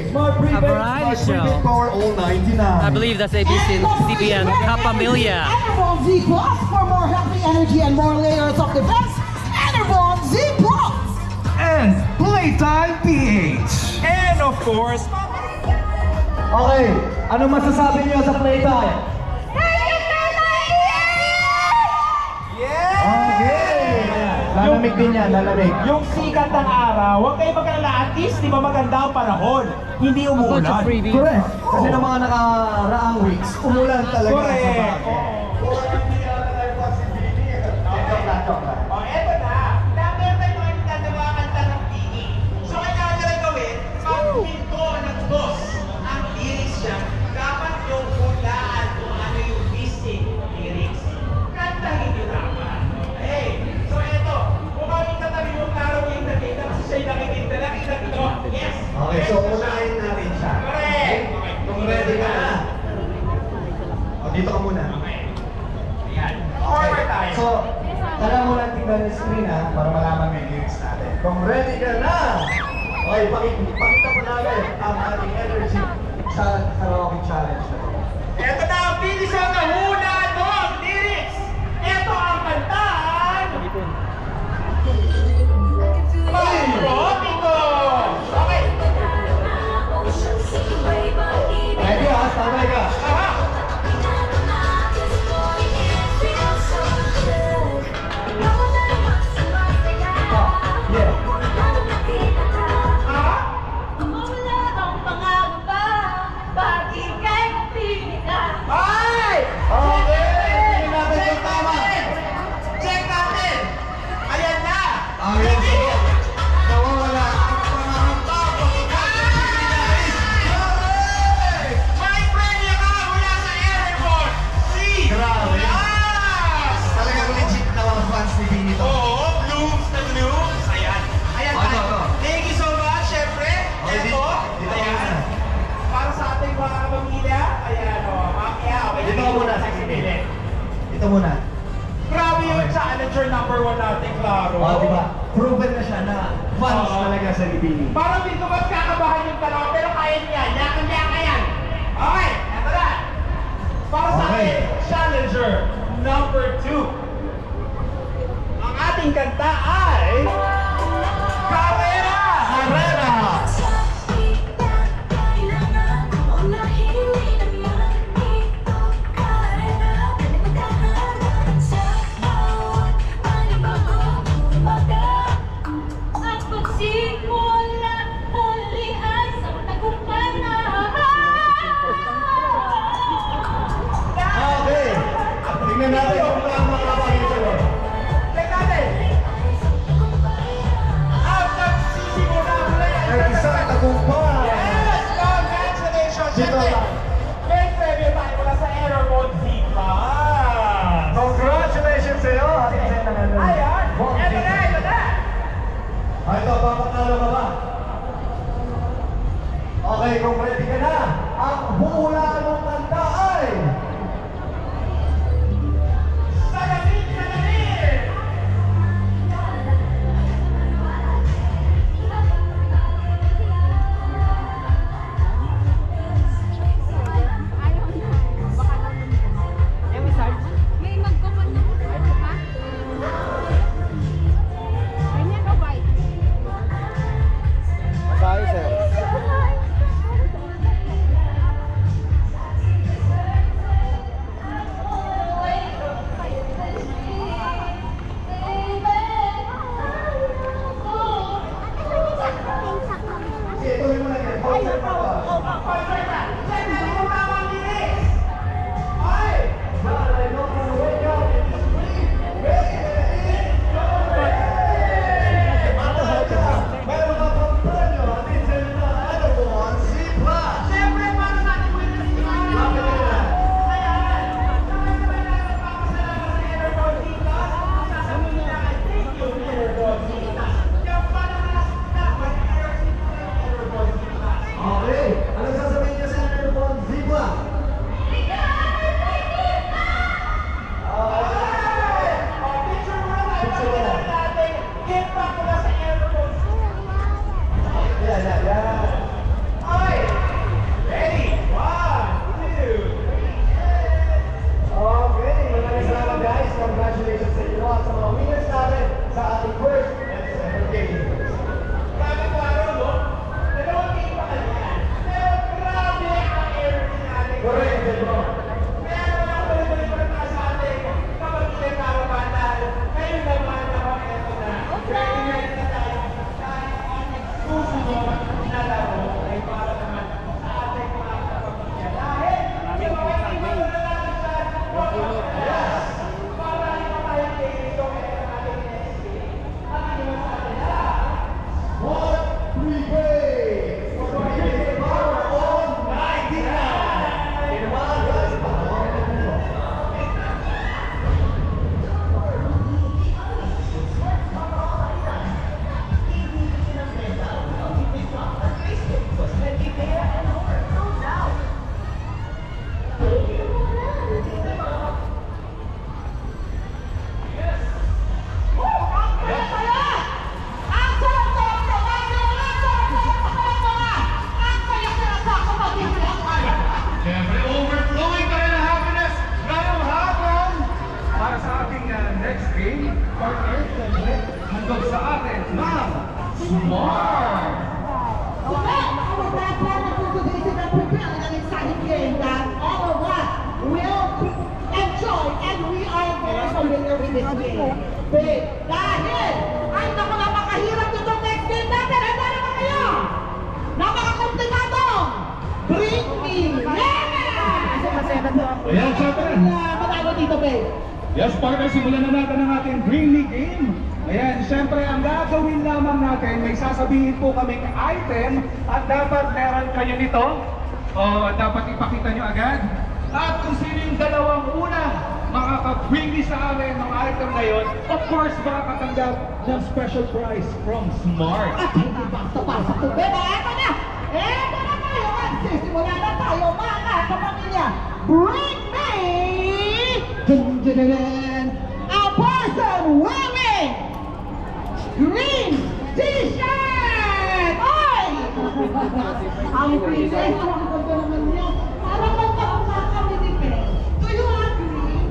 A variety show. Power all 99. I believe that's ABC-CBN Kapamilya. Enervon Z Plus for more healthy energy and more layers of defense. Enervon Z Plus. And Playtime PH. And of course, Okay, ano masasabi niyo sa playtime? Okay! Lalamig din yan, lalamig. yung sikat ng araw, huwag kayo magkalala, at least di ba maganda ang panahon, hindi A bunch of umuulan. freebies. Correct. Kasi ng mga nakaraang weeks, umulan talaga. Correct. Sa O, eto na. Meron tayong mga kita na mga kanta ng Pini. So, kailangan nila gawin, pag pinto ng dos ang lyrics niya, dapat yung hulaan kung ano yung missing lyrics. Kantahin nyo dapat. Okay. So, eto. Kung kami katabi mo, klaro yung nakita kasi siya'y nakikita. Nakita ko. Yes. Okay, so unahin natin siya. Correct. Kung ready ka na. O, dito ka muna. Okay. Ayan. Forward tayo. So, kailangan mo lang tingnan yung screen ha, para malaman mo yung lyrics natin. Kung ready ka na! Okay, pakita mo namin ang ating energy sa karaoke challenge na to. Eto na ang finish ng hula ng lyrics. Eto ang kantahan. Patriotico. Okay. Ready ha? Sabay ka! Aha. Yeah! Aha. Ay! Okay! Tingnan natin kung tama! Check natin. Ayan na. Okay, so, nawawala ang pangangamba. May premyo ka mula sa Enervon Z Grabe. Plus. Talagang legit na mga fans ni Bini to. Oo, blooms na blooms. Ayan. Ayan Ano, tayo. ano? Thank you so much, syempre. Okay, Ito. dito ka Ayan. muna. Para sa ating mga pamilya. Ayan o. Mafia. Okay. Dito ka muna, sa pilit. Ito muna. Grabe yun challenger number 1 natin, Claro. O, di ba? Proven na siya na fans Oo. talaga sa Bini. Parang hindi ko mas kakabahan yung dalawa, pero kaya niya. Yakan-yaka yan. Okay, eto na. Para sa Okay. akin, challenger number 2. Ang ating kanta ay... Carrera! Carrera! Okay! Tingnan natin kung tama ka ba yung sagot. Check natin. Ang nagsisimula mula yan. Ay, isang tagumpay! Yes! Congratulations! Dito Siyempre, lang. may premyo tayo mula sa Enervon Z Plus. Congratulations sa'yo! Ating sa'yo na naman. Ayan! Eto na, eto na! Ito, papatalo ka ba? Okay, kung ready ka na, ang hula ng kanta ay... Salamin, salamin! May magkukunin na ano pa? Ganyan o ba? Tayo, sir. Smart. Okay, our background for today's event preparing an exciting game that all of us will enjoy and we are very familiar with this game. Babe, dahil ay napakahirap nitong next game natin. Handa na ba kayo? Napaka-komplikado! Bring me Ayan, syempre. Matalo dito, babe. Yes, partner, simulan na natin ang ating Bring Me game. Ayan, syempre, ang gagawin lamang natin, may sasabihin po kaming item at dapat meron kayo nito. O, dapat ipakita nyo agad. At kung sino yung dalawang unang makaka-bring me sa amin ng item na yun, of course, makakatanggap ng special prize from Smart. At hindi basta-basta ito, babe. Eto na! Eto na tayo! Magsisimula na tayo, mga kapamilya! Bring me a person wearing green t-shirt! Ay! Ang princess, ang ganda naman niya. Parang magkakamang kami ni Ben. Do you agree?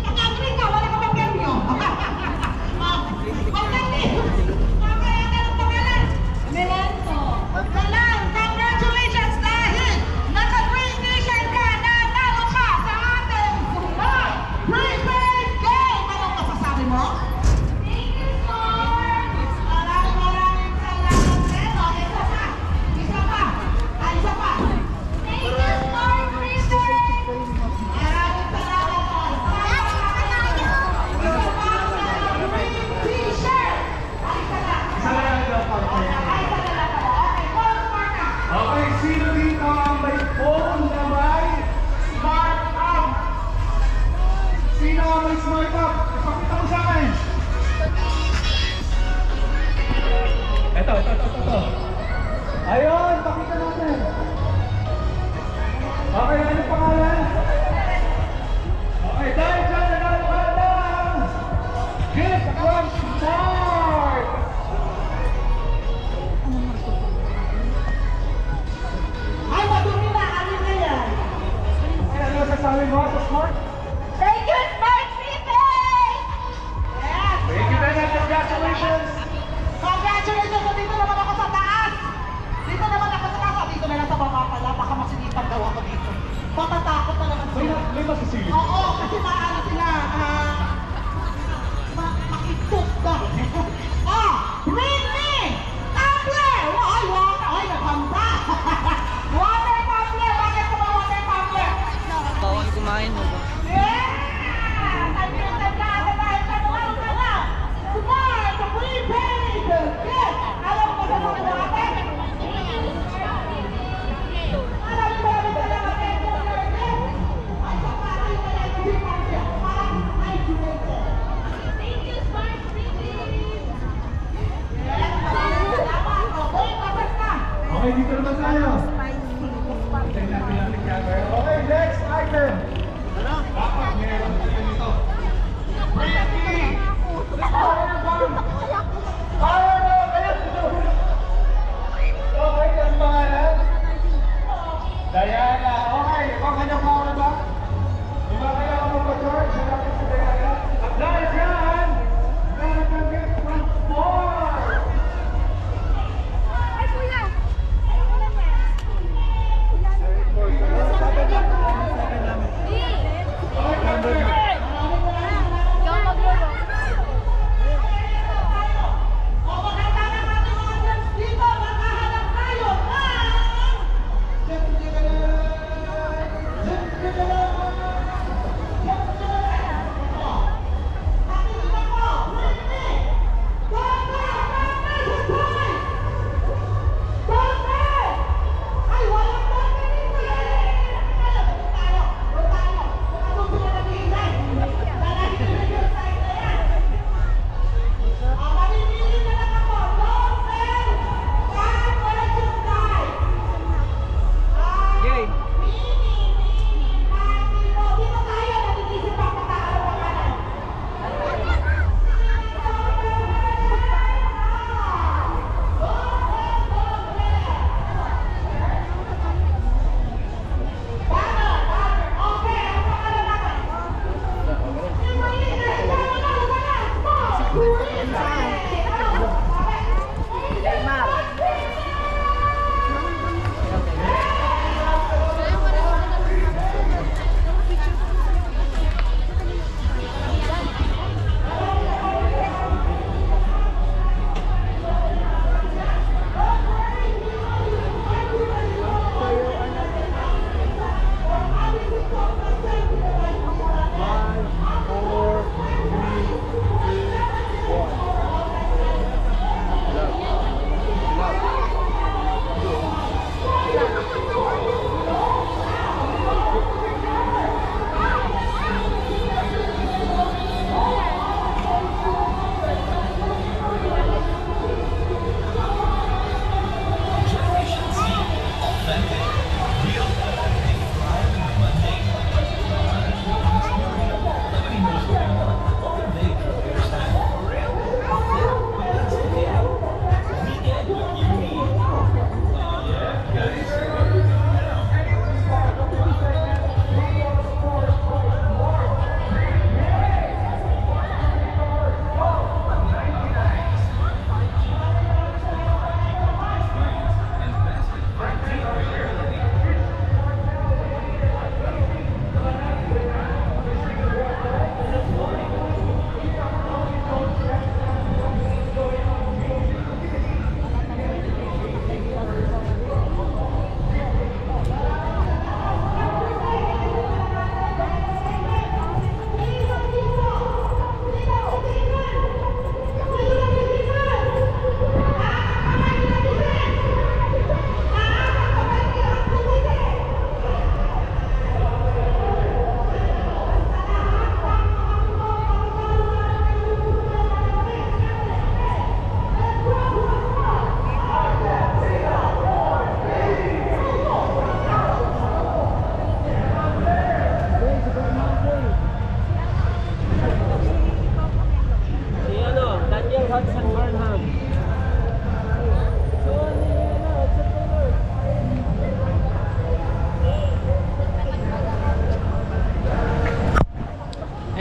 Mag-agree ka, wala ka bang premyo? Mag-agree! Kaya ka ng pangalan? Melento. Salam, congratulations dahil naka-green t-shirt ka na talo ka sa ating Smart Prepaid Game! Anong masasabi mo? Thank you, Smart! Maraming salamat, Neno. Isa pa! Isa pa! Ah, isa pa! Thank you, Smart Prepaid! Maraming salamat, Smart! Isa pa sa green t-shirt! Ay, isa na! Isa lang daw, partner. Ay, isa na lang pala. Okay, one more na. Okay, sino dito ang may phone na may Smart App? Sino ang may Smart App? Ipakita mo sa akin. Ito. Ayun, pakita natin. Okay, ano pangalan? Okay, dahil dyan, nagkakaroon ng gift from Smart! Ay, madumi na. Alin na yan? Ano sasabi mo sa Smart? Thank you, Smart Prepaid! Yes! Thank you, Dana. Congratulations! Congratulations! So, dito naman ako sa taas! Dito naman ako sa taas. Ah, dito na lang sa baba pala. Baka masinipan daw ako dito. Matatakot na naman sila. May masisilip. Oo, kasi maano sila. Makitok ba? Bring me! Tumbler! Ay, water! Ay, nagkanta! Water tumbler! Bakit ko ba water tumbler? Bawal kumain mo ba? Yeah! Sabi ng tandaan na ano ka na? Smart! Prepaid! Yes! Alam mo sa mga water? Maraming salamat kayo po, Lord. Ay, sa parang wala yung difference. Parang isolated. Thank you, Smart Prepaid! Yes! Maraming salamat! Okay, tapos na! Okay, dito naman tayo. Tingnan natin ang camera. Okay, next item. Dapat meron tayo nito. Pretty! Firebomb! Firebomb! Ayan! Okay, ang pangalan? Diana. Okay, ikaw kanyang powerbomb? Di ba kaya ako mag-charge? Hanapin si Diana. At dahil dyan, meron kang gift from Smart! Ay, kuya! Ay, kuya niya. Okay, number Ikaw maglolo.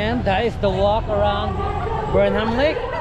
And that is the walk around Burnham Lake.